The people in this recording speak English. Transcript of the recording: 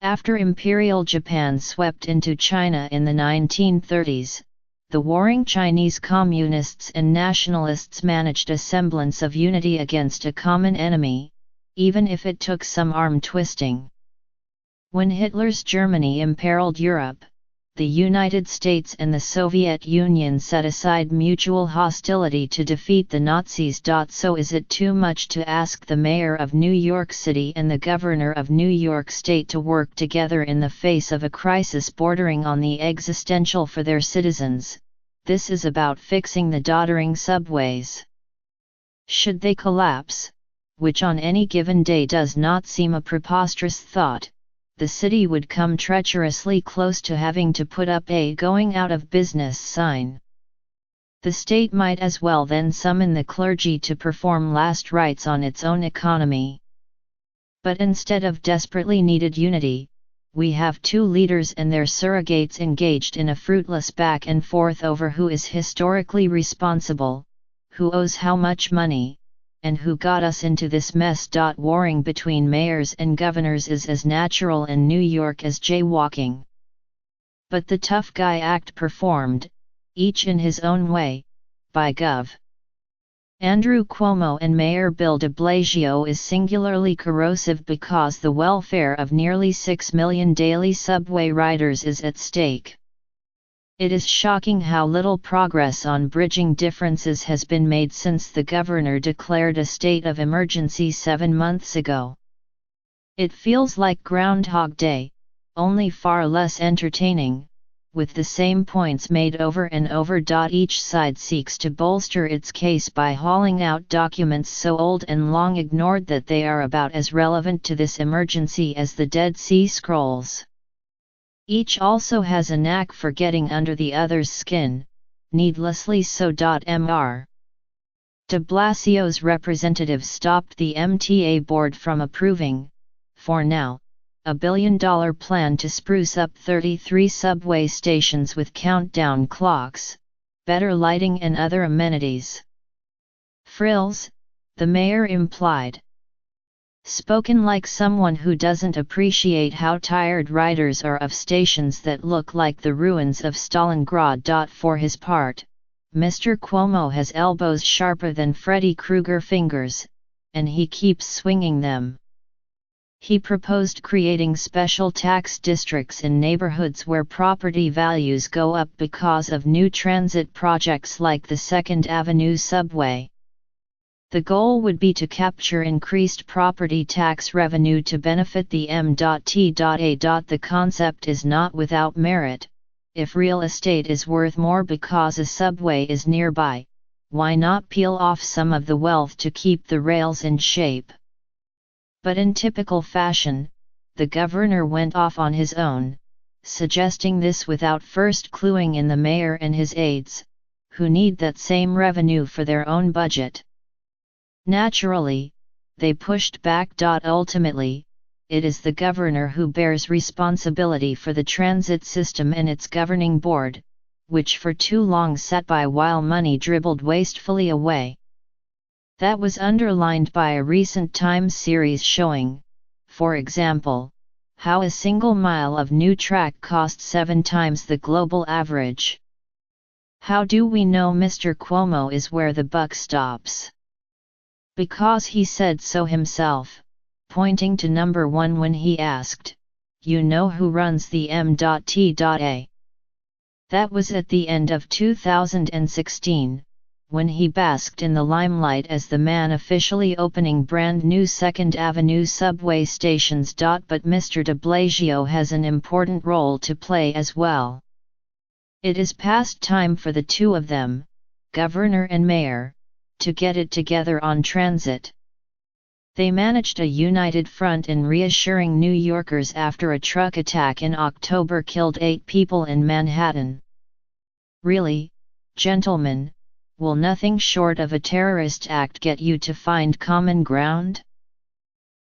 After Imperial Japan swept into China in the 1930s, the warring Chinese communists and nationalists managed a semblance of unity against a common enemy, even if it took some arm twisting. When Hitler's Germany imperiled Europe, the United States and the Soviet Union set aside mutual hostility to defeat the Nazis. So is it too much to ask the mayor of New York City and the governor of New York State to work together in the face of a crisis bordering on the existential for their citizens? This is about fixing the doddering subways. Should they collapse, which on any given day does not seem a preposterous thought, the city would come treacherously close to having to put up a going out of business sign. The state might as well then summon the clergy to perform last rites on its own economy. But instead of desperately needed unity, we have two leaders and their surrogates engaged in a fruitless back and forth over who is historically responsible, who owes how much money, and who got us into this mess. Warring between mayors and governors is as natural in New York as jaywalking. But the tough guy act performed, each in his own way, by Gov. Andrew Cuomo and Mayor Bill de Blasio is singularly corrosive because the welfare of nearly 6 million daily subway riders is at stake. It is shocking how little progress on bridging differences has been made since the governor declared a state of emergency 7 months ago. It feels like Groundhog Day, only far less entertaining, with the same points made over and over. Each side seeks to bolster its case by hauling out documents so old and long ignored that they are about as relevant to this emergency as the Dead Sea Scrolls. Each also has a knack for getting under the other's skin, needlessly so. Mr. De Blasio's representatives stopped the MTA board from approving, for now, a $1 billion plan to spruce up 33 subway stations with countdown clocks, better lighting and other amenities. Frills, the mayor implied. Spoken like someone who doesn't appreciate how tired riders are of stations that look like the ruins of Stalingrad. For his part, Mr. Cuomo has elbows sharper than Freddy Krueger fingers, and he keeps swinging them. He proposed creating special tax districts in neighborhoods where property values go up because of new transit projects like the 2nd Avenue subway. The goal would be to capture increased property tax revenue to benefit the M.T.A. The concept is not without merit. If real estate is worth more because a subway is nearby, why not peel off some of the wealth to keep the rails in shape? But in typical fashion, the governor went off on his own, suggesting this without first cluing in the mayor and his aides, who need that same revenue for their own budget. Naturally, they pushed back. Ultimately, it is the governor who bears responsibility for the transit system and its governing board, which for too long sat by while money dribbled wastefully away. That was underlined by a recent Times series showing, for example, how a single mile of new track cost 7 times the global average. How do we know Mr. Cuomo is where the buck stops? Because he said so himself, pointing to number 1 when he asked, "You know who runs the M.T.A.?" That was at the end of 2016, when he basked in the limelight as the man officially opening brand new 2nd Avenue subway stations. But Mr. de Blasio has an important role to play as well. It is past time for the two of them, governor and mayor, to get it together on transit. They managed a united front in reassuring New Yorkers after a truck attack in October killed 8 people in Manhattan. Really, gentlemen, will nothing short of a terrorist act get you to find common ground?